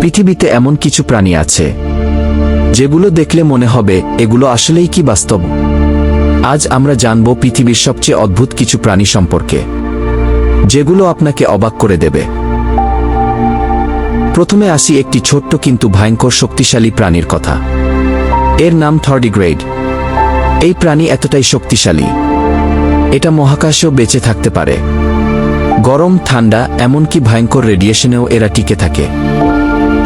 পৃথিবীতে এমন কিছু প্রাণী আছে যেগুলো দেখলে মনে হবে এগুলো আসলেই কি বাস্তব। আজ আমরা জানব পৃথিবীর সবচেয়ে অদ্ভুত কিছু প্রাণী সম্পর্কে, যেগুলো আপনাকে অবাক করে দেবে। প্রথমে আসি একটি ছোট্ট কিন্তু ভয়ঙ্কর শক্তিশালী প্রাণীর কথা। এর নাম থার্ডিগ্রেড। এই প্রাণী এতটাই শক্তিশালী, এটা মহাকাশেও বেঁচে থাকতে পারে। গরম, ঠান্ডা, এমনকি ভয়ঙ্কর রেডিয়েশনেও এরা টিকে থাকে।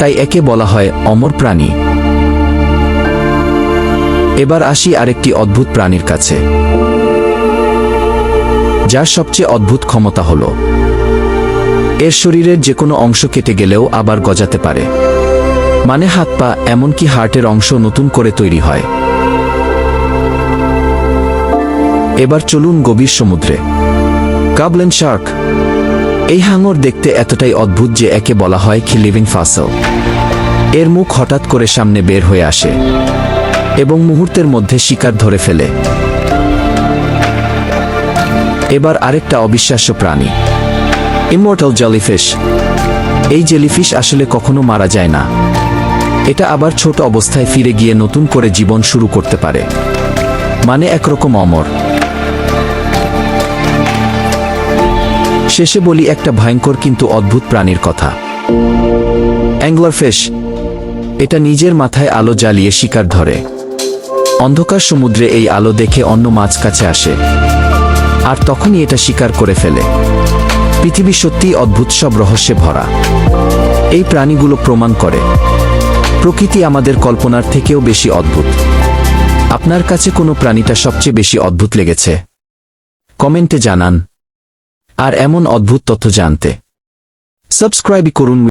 তাই একে বলা হয় অমর প্রাণী। এবার আসি আরেকটি অদ্ভুত প্রাণীর কাছে, যার সবচেয়ে অদ্ভুত ক্ষমতা হল এর শরীরের যে কোনো অংশ কেটে গেলেও আবার গজাতে পারে। মানে হাত পা, এমনকি হার্টের অংশ নতুন করে তৈরি হয়। এবার চলুন গভীর সমুদ্রে। গাবলেন শার্ক। এই হাঙর দেখতে এতটাই অদ্ভুত যে একে বলা হয় কি লিভিং ফসিল। এর মুখ হঠাৎ করে সামনে বের হয়ে আসে এবং মুহূর্তের মধ্যে শিকার ধরে ফেলে। এবার আরেকটা অবিশ্বাস্য প্রাণী, ইমমর্টাল জেলিফিশ। এই জেলিফিশ আসলে কখনো মারা যায় না। এটা আবার ছোট অবস্থায় ফিরে গিয়ে নতুন করে জীবন শুরু করতে পারে। মানে একরকম অমর। শেষে বলি একটা ভয়ঙ্কর কিন্তু অদ্ভুত প্রাণীর কথা, অ্যাংলারফিশ। এটা নিজের মাথায় আলো জ্বালিয়ে শিকার ধরে। অন্ধকার সমুদ্রে এই আলো দেখে অন্য মাছ কাছে আসে, আর তখনই এটা শিকার করে ফেলে। পৃথিবী সত্যিই অদ্ভুত, সব রহস্যে ভরা। এই প্রাণীগুলো প্রমাণ করে প্রকৃতি আমাদের কল্পনার থেকেও বেশি অদ্ভুত। আপনার কাছে কোন প্রাণীটা সবচেয়ে বেশি অদ্ভুত লেগেছে? কমেন্টে জানান। আর এমন অদ্ভুত তথ্য জানতে সাবস্ক্রাইব করুন।